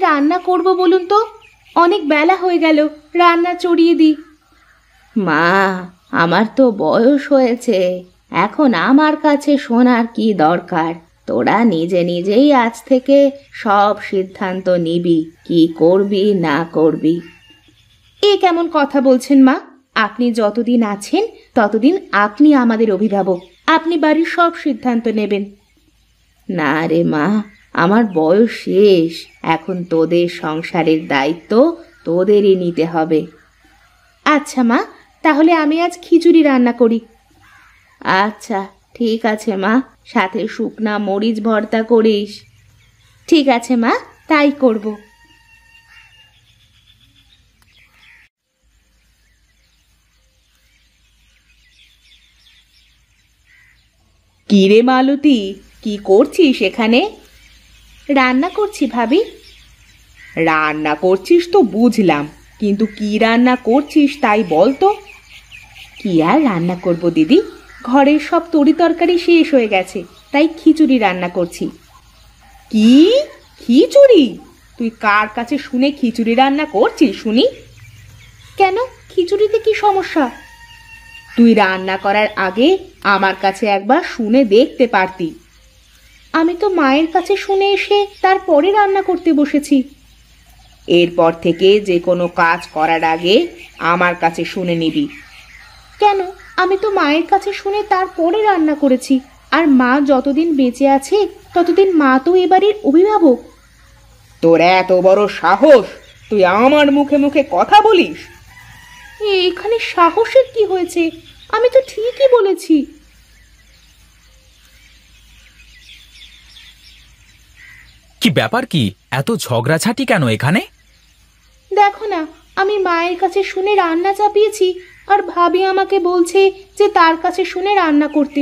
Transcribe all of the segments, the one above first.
রান্না করব বলুন তো? অনেক বেলা হয়ে গেল, রান্না চড়িয়ে দিই। মা, আমার তো বয়স হয়েছে, এখন আমার কাছে শোনার কি দরকার? তোরা নিজে নিজেই আজ থেকে সব সিদ্ধান্ত নিবি, কি করবি না করবি। এ কেমন কথা বলছেন মা? আপনি যতদিন আছেন ততদিন আপনি আমাদের অভিভাবক, আপনি বাড়ির সব সিদ্ধান্ত নেবেন। না রে মা, আমার বয়স শেষ, এখন তোদের সংসারের দায়িত্ব তোদেরই নিতে হবে। আচ্ছা মা, তাহলে আমি আজ খিচুড়ি রান্না করি। আচ্ছা ঠিক আছে মা, সাথে শুকনা মরিচ ভর্তা করিস। ঠিক আছে মা, তাই করব। কি রে মালতী, কি করছিস এখানে? রান্না করছি ভাবি। রান্না করছিস তো বুঝলাম, কিন্তু কি রান্না করছিস তাই বল তো। কি আর রান্না করব দিদি, ঘরের সব তরি তরকারি শেষ হয়ে গেছে, তাই খিচুড়ি রান্না করছি। কি খিচুড়ি? তুই কার কাছে শুনে খিচুড়ি রান্না করছিস শুনি? কেন, খিচুড়িতে কি সমস্যা? তুই রান্না করার আগে আমার কাছে একবার শুনে দেখতে পারতি। আমি তো মায়ের কাছে শুনে এসে তারপরে রান্না করতে বসেছি। এরপর থেকে যে কোনো কাজ করার আগে আমার কাছে শুনে নিবি। কেন, আমি তো মায়ের কাছে শুনে তারপরে রান্না করেছি, আর মা যতদিন বেঁচে আছে ততদিন মা তো এ বাড়ির অভিভাবক। তোর এত বড় সাহস, তুই আমার মুখে মুখে কথা বলিস? এখানে সাহসের কি হয়েছে? আমি তো ঠিকই বলেছি। কি ব্যাপার? কি এত ঝগড়াঝাটি কেন এখানে? দেখো না, আমি মায়ের কাছে শুনে রান্না চাপিয়েছি, আর ভাবি আমাকে বলছে যে তার কাছে শুনে রান্না করতে।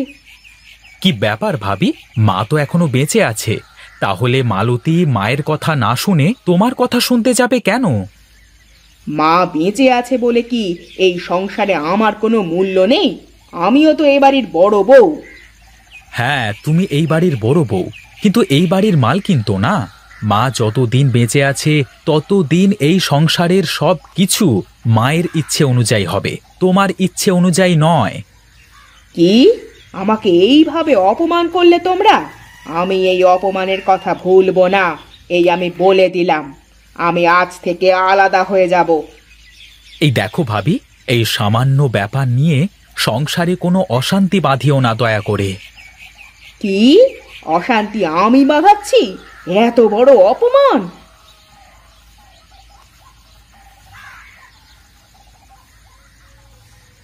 কি ব্যাপার ভাবি, মা তো এখনো বেঁচে আছে, তাহলে মালতী মায়ের কথা না শুনে তোমার কথা শুনতে যাবে কেন? মা বেঁচে আছে বলে কি এই সংসারে আমার কোনো মূল্য নেই? আমিও তো এ বাড়ির বড় বউ। হ্যাঁ, তুমি এই বাড়ির বড় বউ, কিন্তু এই বাড়ির মালকিন তো না। মা যতদিন বেঁচে আছে ততদিন এই সংসারের সব কিছু মায়ের ইচ্ছে অনুযায়ী হবে, তোমার ইচ্ছে অনুযায়ী নয়। কি, আমাকে এইভাবে অপমান করলে তোমরা? আমি এই অপমানের কথা ভুলবো না, এই আমি বলে দিলাম। আমি আজ থেকে আলাদা হয়ে যাব। এই দেখো ভাবি, এই সামান্য ব্যাপার নিয়ে সংসারে কোনো অশান্তি বাঁধিও না দয়া করে। কি অশান্তি আমি বাঁধাচ্ছি? এত বড় অপমান!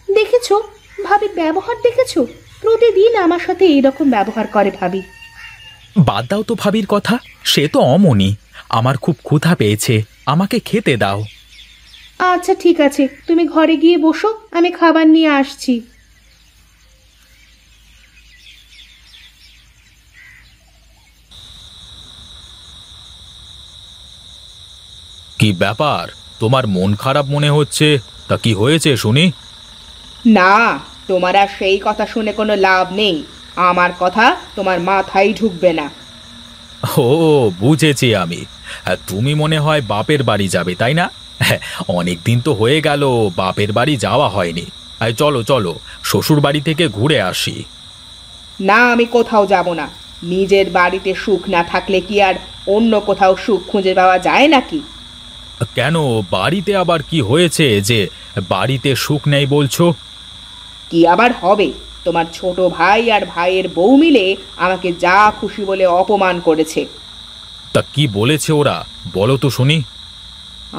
দেখেছো ভাবির ব্যবহার, দেখেছো? প্রতিদিন আমার সাথে এইরকম ব্যবহার করে ভাবি। বাদ দাও তো ভাবির কথা, সে তো অমনি। আমার খুব ক্ষুধা পেয়েছে, আমাকে খেতে দাও। আচ্ছা ঠিক আছে, তুমি ঘরে গিয়ে বসো, আমি খাবার নিয়ে আসছি। কি ব্যাপার, তোমার মন খারাপ মনে হচ্ছে? তা কি হয়েছে শুনি? না, তোমার আর সেই কথা শুনে কোনো লাভ নেই। আমার কথা তোমার মাথায় ঢুকবে না। ও, বুঝেছি আমি। তুমি মনে হয় বাপের বাড়ি যাবে, তাই না? অনেক দিন তো হয়ে গেল বাপের বাড়ি যাওয়া হয়নি। চলো চলো, শ্বশুর বাড়ি থেকে ঘুরে আসি। না, আমি কোথাও যাব না। নিজের বাড়িতে সুখ না থাকলে কি আর অন্য কোথাও সুখ খুঁজে পাওয়া যায় নাকি? কেন, বাড়িতে আবার কি হয়েছে যে বাড়িতে সুখ নেই বলছো? কি আবার হবে? তোমার ছোট ভাই আর ভাইয়ের বউ মিলে আমাকে যা খুশি বলে অপমান করেছে। তা কি বলেছে ওরা, বলো তো শুনি।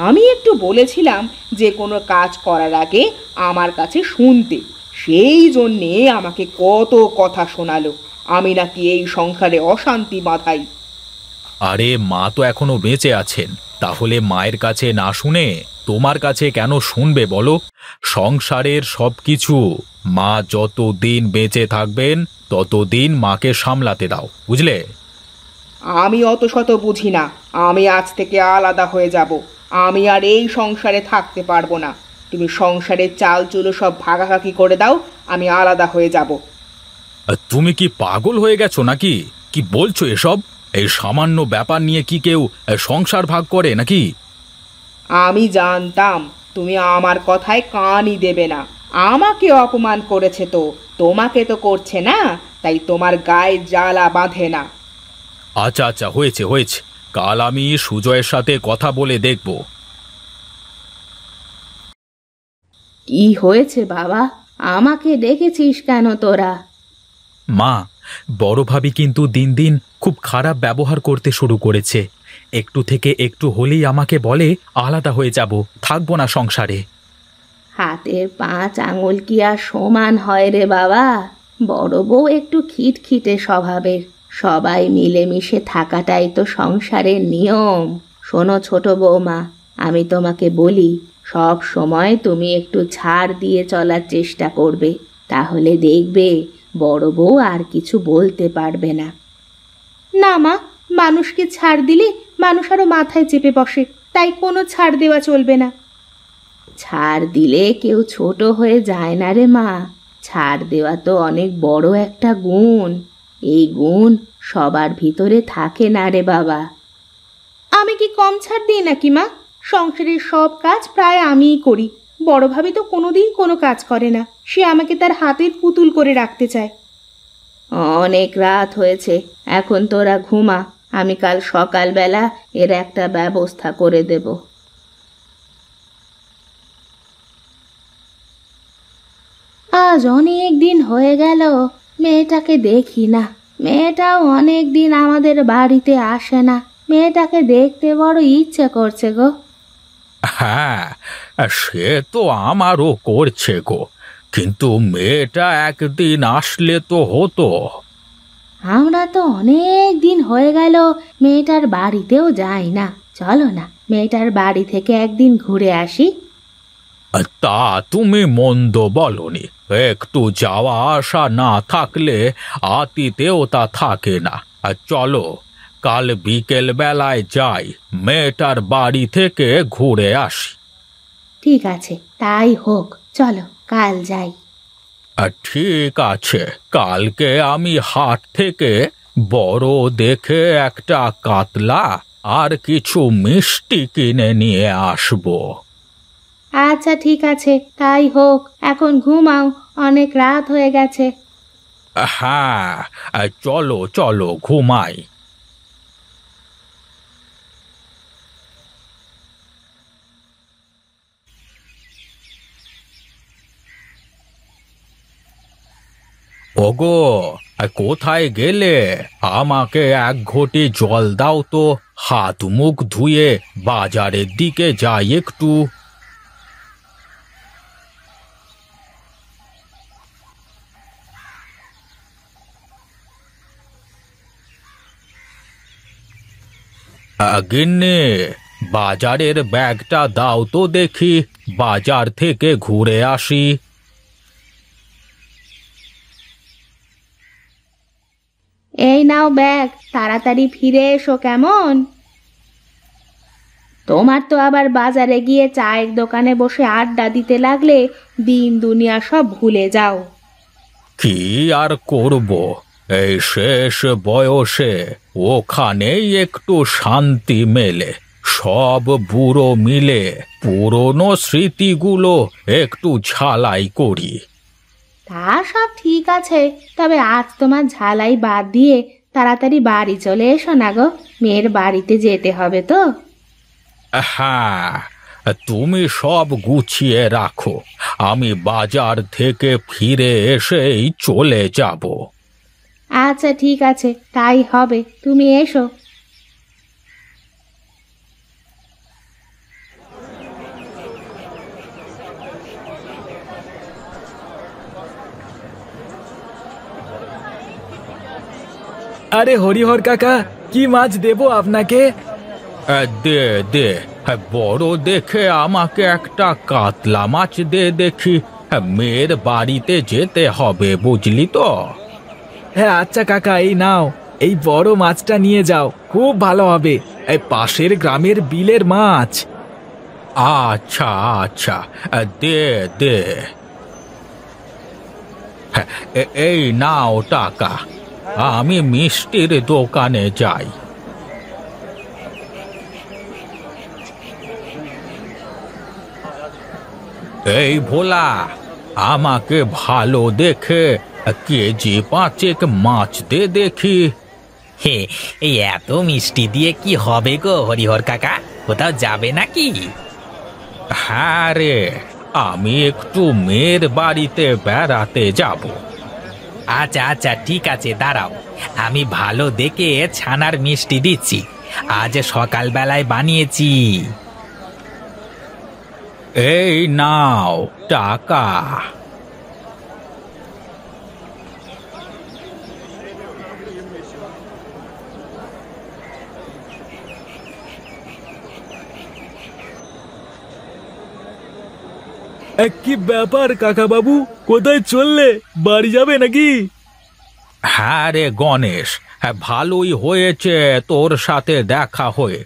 আমি একটু বলেছিলাম যে কোনো কাজ করার আগে আমার কাছে শুনতে, সেই জন্যে আমাকে কত কথা শোনালো। আমি নাকি এই সংসারে অশান্তি বাঁধাই। আরে মা তো এখনো বেঁচে আছেন, তাহলে মায়ের কাছে না শুনে তোমার কাছে কেন শুনবে বলো? সংসারের সবকিছু মা যতদিন বেঁচে থাকবেন ততদিন মাকে সামলাতে দাও, বুঝলে? আমি অত শত বুঝি না। আমি আজ থেকে আলাদা হয়ে যাব। আমি আর এই সংসারে থাকতে পারবো না। তুমি সংসারের চাল চুলো সব ভাগাভাগি করে দাও, আমি আলাদা হয়ে যাব। তুমি কি পাগল হয়ে গেছো নাকি? কি বলছো এসব? এই সামান্য ব্যাপার নিয়ে কি কেউ সংসার ভাগ করে নাকি? আমি জানতাম তুমি আমার কথায় কানই দেবে না। আমাকে অপমান করেছে তো, তোমাকে তো করছে না, তাই তোমার গায়ে জ্বালা বাঁধে না। আচ্ছা আচ্ছা, হয়েছে হয়েছে, কাল আমি সুজয়ের সাথে কথা বলে দেখব। কি হয়েছে বাবা, আমাকে ডেকেছিস কেন তোরা? মা, বড় ভাবি কিন্তু দিন দিন খুব খারাপ ব্যবহার করতে শুরু করেছে। একটু থেকে একটু হলেই আমাকে বলে আলাদা হয়ে যাব, থাকবো না সংসারে। হাতের 5 আঙুল কি আর সমান হয় রে বাবা? বড় বউ একটু খিটখিটে স্বভাবের, সবাই মিলেমিশে থাকাটাই তো সংসারের নিয়ম। শোনো ছোট বৌমা, আমি তোমাকে বলি, সব সময় তুমি একটু ছাড় দিয়ে চলার চেষ্টা করবে, তাহলে দেখবে বড় বউ আর কিছু বলতে পারবে না। না মা, মানুষকে ছাড় দিলে মানুষ আরো মাথায় চেপে বসে, তাই কোনো ছাড় দেওয়া চলবে না। ছাড় দিলে কেউ ছোট হয়ে যায় না রে মা, ছাড় দেওয়া তো অনেক বড় একটা গুণ। এই গুণ সবার ভিতরে থাকে না রে বাবা। আমি কি কম ছাড় দিই নাকি মা? সংসারের সব কাজ প্রায় আমিই করি। বড় ভাবি তো কোনোদিন কোনো কাজ করে না, সে আমাকে তার হাতের পুতুল করে রাখতে চায়। অনেক রাত হয়েছে, এখন তোরা ঘুমা, আমি কাল সকালবেলা এর একটা ব্যবস্থা করে দেব। আজ অনেক দিন হয়ে গেল মেয়েটাকে দেখি না। মেয়েটাও অনেক দিন আমাদের বাড়িতে আসে না। মেয়েটাকে দেখতে বড় ইচ্ছে করছে গো। হ্যাঁ, সে তো আমারও করছে গো, কিন্তু মেয়েটা একদিন আসলে তো হতো। আমরা তো অনেক দিন হয়ে গেল মেয়েটার বাড়িতেও যাই না। চলো না, মেয়েটার বাড়ি থেকে একদিন ঘুরে আসি। তা তুমি মন্দ বলনি, একটু যাওয়া আসা না থাকলে আতিথেয়তা থাকে না। আর চলো, কাল বিকেল বেলায় যাই, মেয়েটার বাড়ি থেকে ঘুরে আসি। ঠিক আছে, তাই হোক, চলো কাল যাই। ঠিক আছে, কালকে আমি হাট থেকে বড় দেখে একটা কাতলা আর কিছু মিষ্টি কিনে নিয়ে আসবো। আচ্ছা ঠিক আছে, তাই হোক, এখন ঘুমাও, অনেক রাত হয়ে গেছে। হ্যাঁ, চলো চলো ঘুমাই। ওগো, কোথায় গেলে? আমাকে এক ঘটি জল দাও তো, হাত মুখ ধুয়ে বাজারের দিকে যাই একটু। গিন্নি, বাজারের ব্যাগটা দাও তো দেখি, বাজার থেকে ঘুরে আসি। এই নাও ব্যাগ, তাড়াতাড়ি ফিরে এসো কেমন? তোমার তো আবার বাজারে গিয়ে চায়ের দোকানে বসে আড্ডা দিতে লাগলে দিন দুনিয়া সব ভুলে যাও। কি আর করব, এই শেষ বয়সে ওখানেই একটু শান্তি মেলে। সব বুড়ো মিলে পুরনো স্মৃতিগুলো একটু ঝালাই করি। তা সব ঠিক আছে, তবে আজ তোমার ঝালাই বাদ দিয়ে তাড়াতাড়ি বাড়ি চলে এসো না গো, মেয়ের বাড়িতে যেতে হবে তো। হ্যাঁ, তুমি সব গুছিয়ে রাখো, আমি বাজার থেকে ফিরে এসেই চলে যাব। আচ্ছা ঠিক আছে, তাই হবে, তুমি এসো। আরে হরিহর কাকা, কি মাছ দেবো আপনাকে? দে দে, বড় দেখে আমাকে একটা কাতলা মাছ দে দেখি। মেয়ের বাড়িতে যেতে হবে, বুঝলি তো। হ্যাঁ আচ্ছা কাকা, এই নাও, এই বড় মাছটা নিয়ে যাও, খুব ভালো হবে, এই পাশের গ্রামের বিলের মাছ। আচ্ছা আচ্ছা, দে দে। এই নাও টাকা, আমি মিষ্টির দোকানে যাই। এই ভোলা, আমাকে ভালো দেখে কেজি 5 মাছ দে দেখি। হে, এই এত মিষ্টি দিয়ে কি হবে গো হরিহর কাকা? কোথাও যাবে নাকি? হ্যাঁ রে, আমি একটু মেয়ের বাড়িতে বেড়াতে যাব। আচ্ছা আচ্ছা, ঠিক আছে, দাঁড়াও, আমি ভালো দেখে ছানার মিষ্টি দিচ্ছি। আজ সকালবেলায় বানিয়েছি। এই নাও টাকা। কি ব্যাপার কাকা বাবু, কোথায় চললে? বাড়ি যাবে নাকি? হ্যাঁ রে গণেশ, হ্যাঁ, ভালোই হয়েছে তোর সাথে দেখা হয়ে।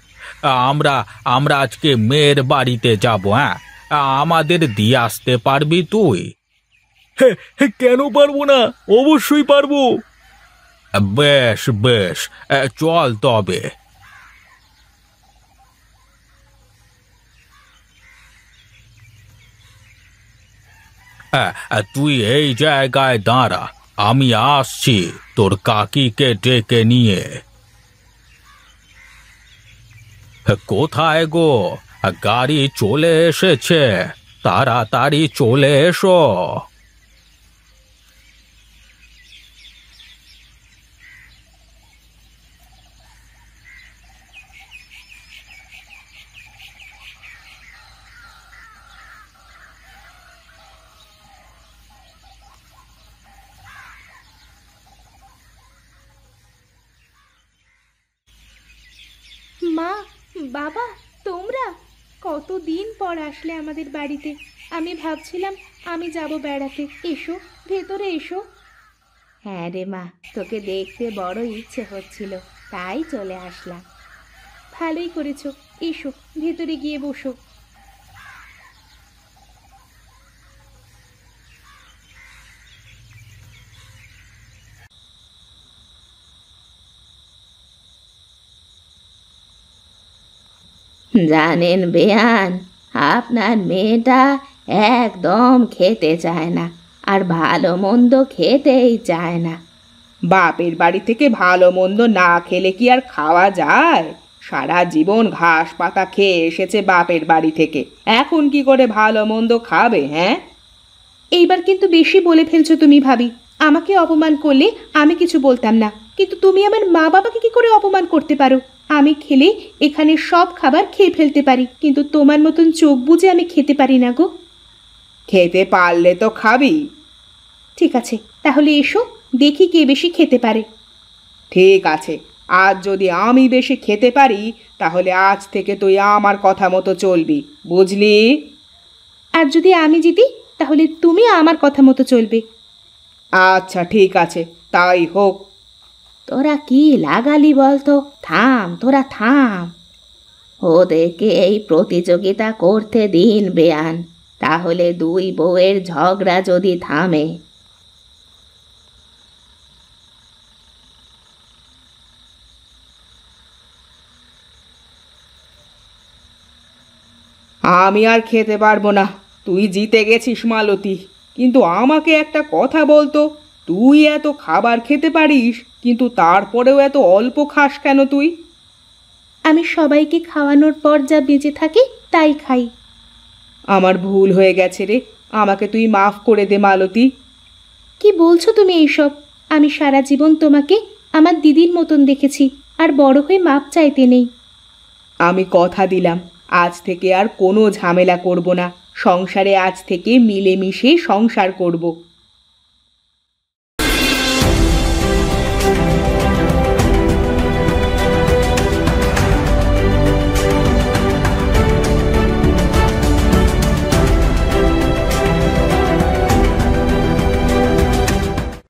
আমরা আমরা আজকে মেয়ের বাড়িতে যাব। হ্যাঁ, আমাদের দিয়ে আসতে পারবি তুই? কেন পারবো না, অবশ্যই পারবো। বেশ বেশ, চল তবে। তুই এই জায়গায় দাঁড়া, আমি আসছি তোর কাকিকে ডেকে নিয়ে। কোথায় গো? গাড়ি চলে এসেছে, তাড়াতাড়ি চলে এসো। মা, বাবা, তোমরা কতদিন পর আসলে আমাদের বাড়িতে। আমি ভাবছিলাম আমি যাব বেড়াতে। এসো, ভেতরে এসো। হ্যাঁ রে মা, তোকে দেখতে বড় ইচ্ছে হচ্ছিল, তাই চলে আসলাম। ভালোই করেছো, এসো ভেতরে গিয়ে বসো। জানেন বেয়ান, আপনার মেয়েটা একদম খেতে চায় না, আর ভালো মন্দ খেতেই চায় না। বাপের বাড়ি থেকে ভালো মন্দ না খেলে কি আর খাওয়া যায়? সারা জীবন ঘাস পাতা খেয়ে এসেছে বাপের বাড়ি থেকে, এখন কি করে ভালো মন্দ খাবে? হ্যাঁ, এইবার কিন্তু বেশি বলে ফেলছো তুমি ভাবি। আমাকে অপমান করলে আমি কিছু বলতাম না, কিন্তু তুমি আমার মা বাবাকে কি করে অপমান করতে পারো? আমি খেলে এখানে সব খাবার খেয়ে ফেলতে পারি, কিন্তু তোমার মতন চোখ বুজে আমি খেতে পারি না গো। খেতে পারলে তো খাবি। ঠিক আছে, তাহলে এসো, দেখি কে বেশি খেতে পারে। ঠিক আছে, আজ যদি আমি বেশি খেতে পারি, তাহলে আজ থেকে তুই আমার কথা মতো চলবি, বুঝলি? আর যদি আমি জিতি, তাহলে তুমি আমার কথা মতো চলবে। আচ্ছা ঠিক আছে, তাই হোক। তোরা কি লাগালি বলতো? থাম, তোরা থাম। ওদেরকে এই প্রতিযোগিতা করতে দিন বেয়ান, তাহলে দুই বউয়ের ঝগড়া যদি থামে। আমি আর খেতে পারবো না, তুই জিতে গেছিস মালতী। কিন্তু আমাকে একটা কথা বলতো, তুই এত খাবার খেতে পারিস, কিন্তু তারপরেও এত অল্প খাস কেন তুই? আমি সবাইকে খাওয়ানোর পর যা বেঁচে থাকে তাই খাই। আমার ভুল হয়ে গেছে রে, আমাকে তুই মাফ করে দে মালতী। কি বলছো তুমি এইসব? আমি সারা জীবন তোমাকে আমার দিদির মতন দেখেছি, আর বড় হয়ে মাপ চাইতে নেই। আমি কথা দিলাম, আজ থেকে আর কোনো ঝামেলা করব না। সংসারে আজ থেকে মিলেমিশে সংসার করব।